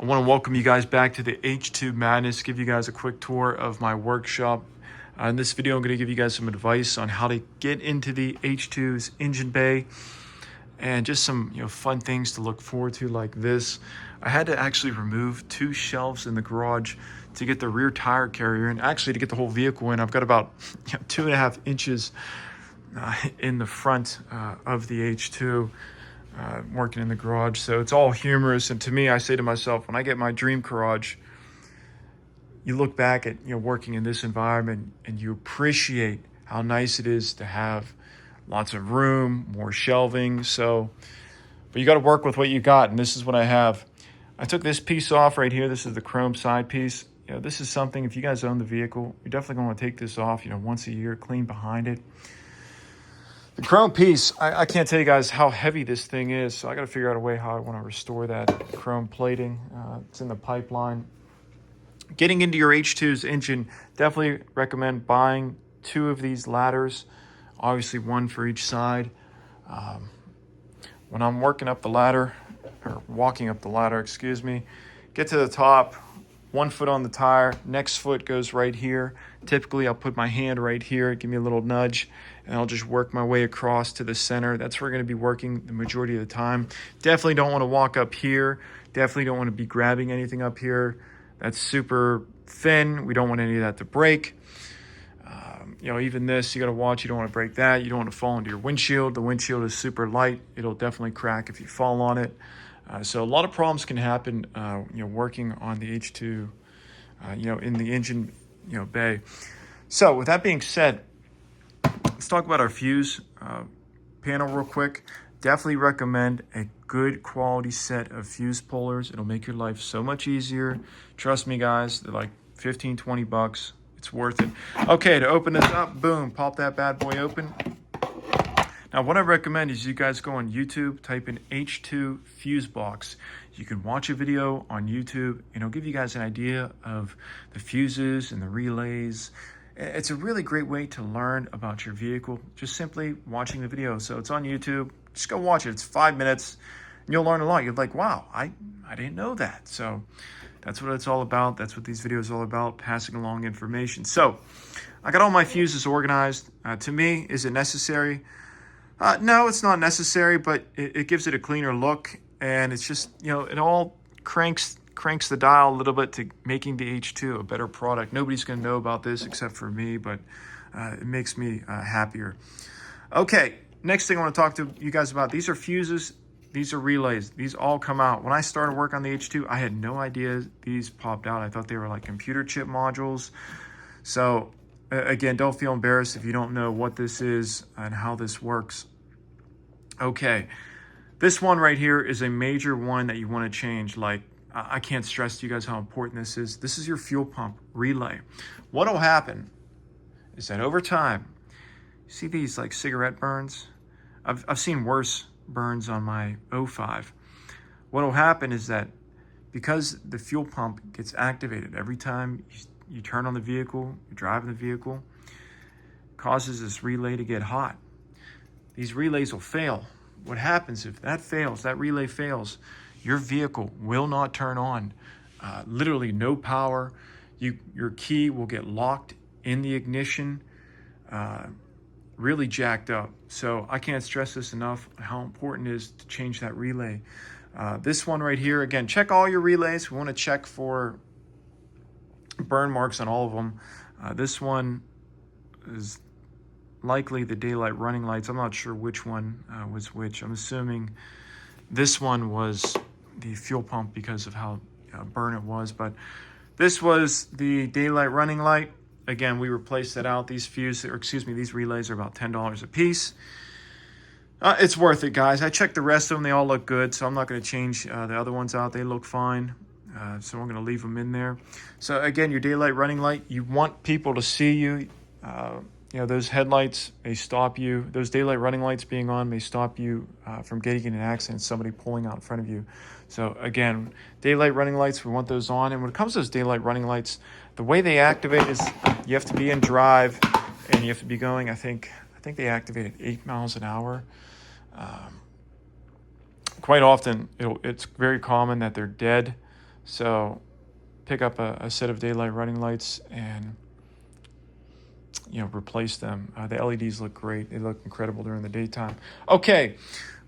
I want to welcome you guys back to the H2 Madness, give you guys a quick tour of my workshop. In this video, I'm going to give you guys some advice on how to get into the H2's engine bay and just some fun things to look forward to like this. I had to actually remove 2 shelves in the garage to get the rear tire carrier and actually to get the whole vehicle in. I've got about 2.5 inches in the front of the H2. Working in the garage, so it's all humorous. And to me, I say to myself, when I get my dream garage, you look back at working in this environment and you appreciate how nice it is to have lots of room, more shelving. But you got to work with what you got, and this is what I have. I took this piece off right here. This is the chrome side piece. This is something, if you guys own the vehicle, you're definitely going to take this off once a year, clean behind it. The chrome piece, I can't tell you guys how heavy this thing is, so I got to figure out a way how I want to restore that chrome plating. It's in the pipeline. Getting into your H2's engine, definitely recommend buying 2 of these ladders, obviously 1 for each side. When I'm walking up the ladder, get to the top, 1 foot on the tire, next foot goes right here. Typically, I'll put my hand right here, give me a little nudge, and I'll just work my way across to the center. That's where we're going to be working the majority of the time. Definitely don't want to walk up here. Definitely don't want to be grabbing anything up here. That's super thin. We don't want any of that to break. Even this, you got to watch. You don't want to break that. You don't want to fall into your windshield. The windshield is super light. It'll definitely crack if you fall on it. So a lot of problems can happen, working on the H2, in the engine, bay. So with that being said, let's talk about our fuse panel real quick. Definitely recommend a good quality set of fuse pullers. It'll make your life so much easier. Trust me, guys, they're like 15, 20 bucks. It's worth it. Okay, to open this up, boom, pop that bad boy open. Now, what I recommend is you guys go on YouTube, type in H2 fuse box. You can watch a video on YouTube, and it'll give you guys an idea of the fuses and the relays. It's a really great way to learn about your vehicle, just simply watching the video. So it's on YouTube. Just go watch it. It's 5 minutes, and you'll learn a lot. You're like, wow, I didn't know that. So that's what it's all about. That's what these videos are all about, passing along information. So I got all my fuses organized. To me, is it necessary? No, it's not necessary, but it gives it a cleaner look, and it's just, it all cranks the dial a little bit to making the H2 a better product. Nobody's going to know about this except for me, but it makes me happier. Okay, next thing I want to talk to you guys about, these are fuses, these are relays. These all come out. When I started work on the H2, I had no idea these popped out. I thought they were like computer chip modules. So again, don't feel embarrassed if you don't know what this is and how this works. Okay, this one right here is a major one that you want to change. Like, I can't stress to you guys how important this is. This is your fuel pump relay. What'll happen is that over time, you see these like cigarette burns? I've seen worse burns on my 05. What'll happen is that because the fuel pump gets activated every time you turn on the vehicle, you're driving the vehicle, causes this relay to get hot. These relays will fail. What happens if that fails, that relay fails, your vehicle will not turn on. Literally no power. Your key will get locked in the ignition, really jacked up. So I can't stress this enough, how important it is to change that relay. This one right here, again, check all your relays. We want to check for burn marks on all of them. This one is likely the daylight running lights. I'm not sure which one was which. I'm assuming this one was the fuel pump because of how burn it was, but this was the daylight running light. Again, we replaced that out. These these relays are about $10 a piece. It's worth it, guys. I checked the rest of them. They all look good, so I'm not going to change the other ones out. They look fine. So I'm going to leave them in there. So again, your daylight running light, you want people to see you. Those headlights may stop you. Those daylight running lights being on may stop you from getting in an accident, somebody pulling out in front of you. So again, daylight running lights, we want those on. And when it comes to those daylight running lights, the way they activate is you have to be in drive and you have to be going, I think they activate at 8 miles an hour. Quite often, it's very common that they're dead. So pick up a set of daylight running lights and replace them. The LEDs look great. They look incredible during the daytime. Okay,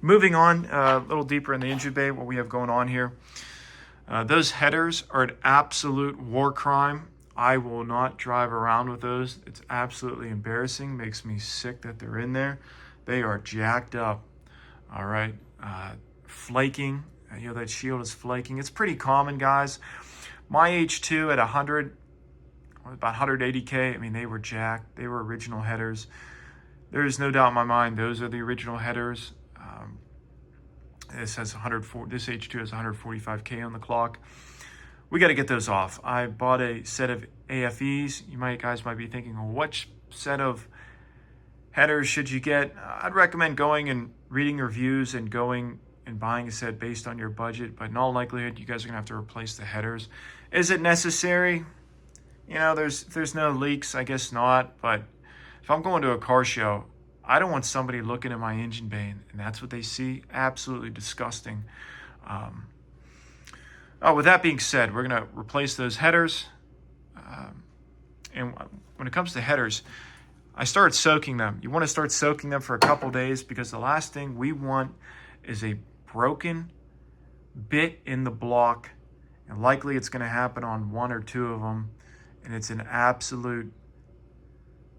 moving on a little deeper in the engine bay, what we have going on here. Those headers are an absolute war crime. I will not drive around with those. It's absolutely embarrassing. Makes me sick that they're in there. They are jacked up. All right. Flaking. That shield is flaking. It's pretty common, guys. My H2 at 100, about 180K, I mean, they were jacked. They were original headers. There is no doubt in my mind those are the original headers. This has 104. This H2 has 145K on the clock. We got to get those off. I bought a set of AFEs. Guys might be thinking, well, what set of headers should you get? I'd recommend going and reading reviews and going and buying a set based on your budget. But in all likelihood, you guys are gonna have to replace the headers. Is it necessary? There's no leaks. I guess not. But if I'm going to a car show, I don't want somebody looking at my engine bay and that's what they see. Absolutely disgusting. With that being said, we're going to replace those headers. And when it comes to headers, I started soaking them. You want to start soaking them for a couple days because the last thing we want is a broken bit in the block. And likely it's going to happen on one or two of them. And it's an absolute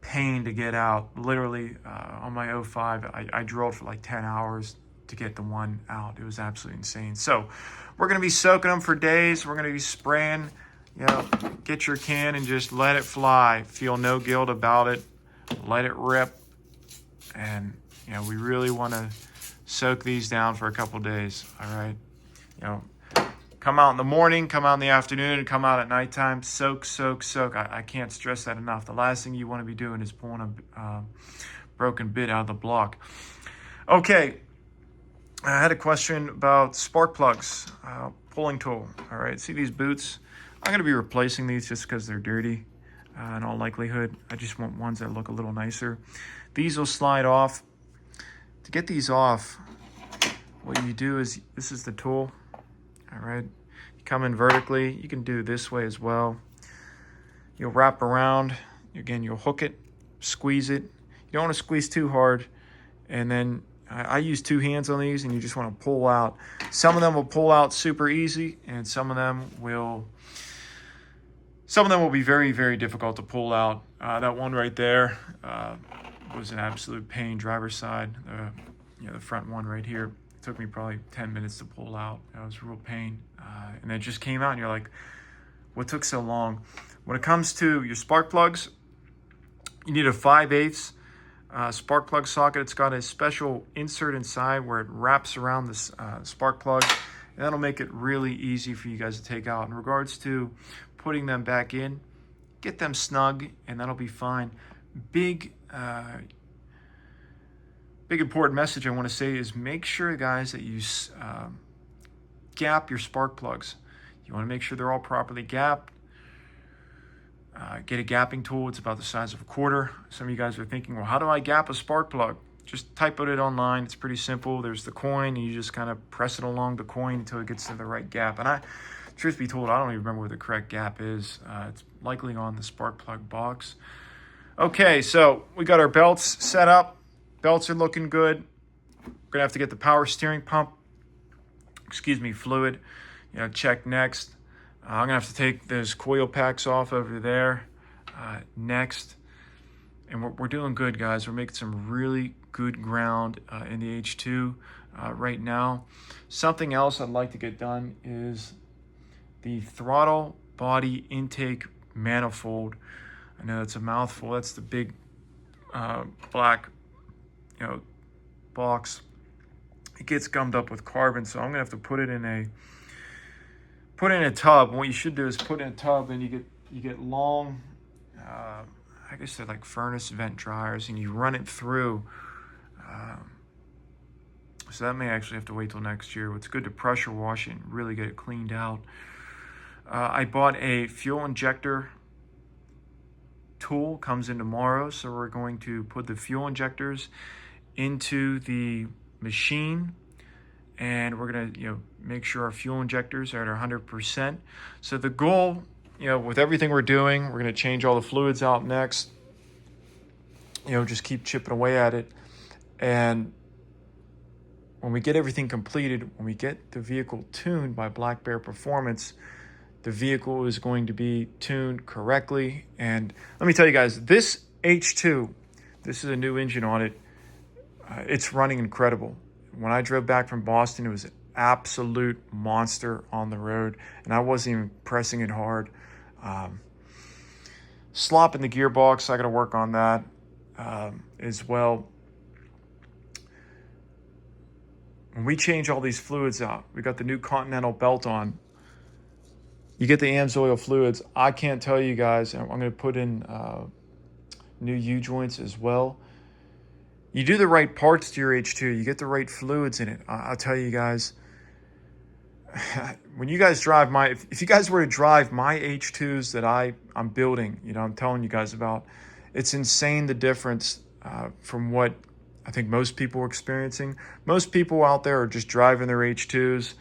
pain to get out. Literally, on my 05, I drilled for like 10 hours to get the one out. It was absolutely insane. So we're going to be soaking them for days. We're going to be spraying. Get your can and just let it fly. Feel no guilt about it. Let it rip. And, we really want to soak these down for a couple days. All right. Come out in the morning, come out in the afternoon, come out at nighttime. Soak, soak, soak. I can't stress that enough. The last thing you want to be doing is pulling a broken bit out of the block. Okay. I had a question about spark plugs, pulling tool. All right. See these boots? I'm going to be replacing these just because they're dirty. In all likelihood, I just want ones that look a little nicer. These will slide off. To get these off, what you do is, this is the tool. All right, you come in vertically. You can do this way as well. You'll wrap around. Again, you'll hook it, squeeze it. You don't want to squeeze too hard. And then I use two hands on these, and you just want to pull out. Some of them will pull out super easy, and some of them will be very, very difficult to pull out. That one right there was an absolute pain. Driver's side, the front one right here. It took me probably 10 minutes to pull out. That was a real pain. And it just came out and you're like, what took so long? When it comes to your spark plugs, you need a 5/8 spark plug socket. It's got a special insert inside where it wraps around this spark plug. And that'll make it really easy for you guys to take out. In regards to putting them back in, get them snug and that'll be fine. Big important message I want to say is make sure, guys, that you gap your spark plugs. You want to make sure they're all properly gapped. Get a gapping tool. It's about the size of a quarter. Some of you guys are thinking, well, how do I gap a spark plug? Just type it online. It's pretty simple. There's the coin, and you just kind of press it along the coin until it gets to the right gap. And truth be told, I don't even remember where the correct gap is. It's likely on the spark plug box. Okay, so we got our belts set up. Belts are looking good. We're gonna have to get the power steering pump, fluid, check next. I'm gonna have to take those coil packs off over there next. And we're doing good, guys. We're making some really good ground in the H2 right now. Something else I'd like to get done is the throttle body intake manifold. I know it's a mouthful. That's the big black box. It gets gummed up with carbon, so I'm gonna have to put it in a tub. And what you should do is put in a tub, and you get long, I guess they're like furnace vent dryers, and you run it through. So that may actually have to wait till next year. It's good to pressure wash it and really get it cleaned out. I bought a fuel injector tool, comes in tomorrow, so we're going to put the fuel injectors into the machine and we're gonna, make sure our fuel injectors are at 100%. So the goal, with everything we're doing, we're gonna change all the fluids out next. Just keep chipping away at it, and when we get everything completed, when we get the vehicle tuned by Black Bear Performance, the vehicle is going to be tuned correctly. And let me tell you guys, this H2, this is a new engine on it. It's running incredible. When I drove back from Boston, it was an absolute monster on the road, and I wasn't even pressing it hard. Slop in the gearbox, I got to work on that as well. When we change all these fluids out, we got the new Continental belt on. You get the AMSOIL fluids. I can't tell you guys, I'm going to put in new U-joints as well. You do the right parts to your H2, you get the right fluids in it. I'll tell you guys, when you guys drive if you guys were to drive my H2s that I'm building, I'm telling you guys about, it's insane the difference from what I think most people are experiencing. Most people out there are just driving their H2s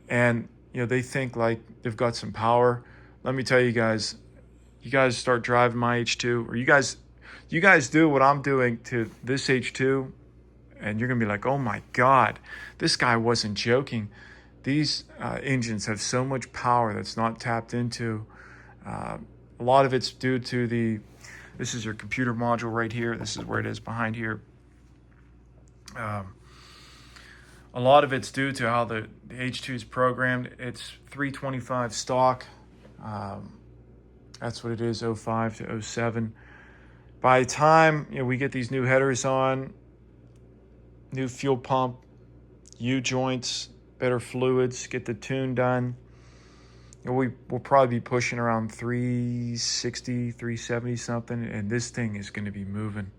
and they think like they've got some power. Let me tell you guys start driving my H2, or you guys do what I'm doing to this H2, and you're gonna be like, oh my God, this guy wasn't joking. These engines have so much power that's not tapped into. A lot of it's due to this is your computer module right here. This is where it is behind here. A lot of it's due to how the H2 is programmed. It's 325 stock. That's what it is, 05 to 07. By the time we get these new headers on, new fuel pump, U-joints, better fluids, get the tune done, we'll probably be pushing around 360, 370 something, and this thing is going to be moving.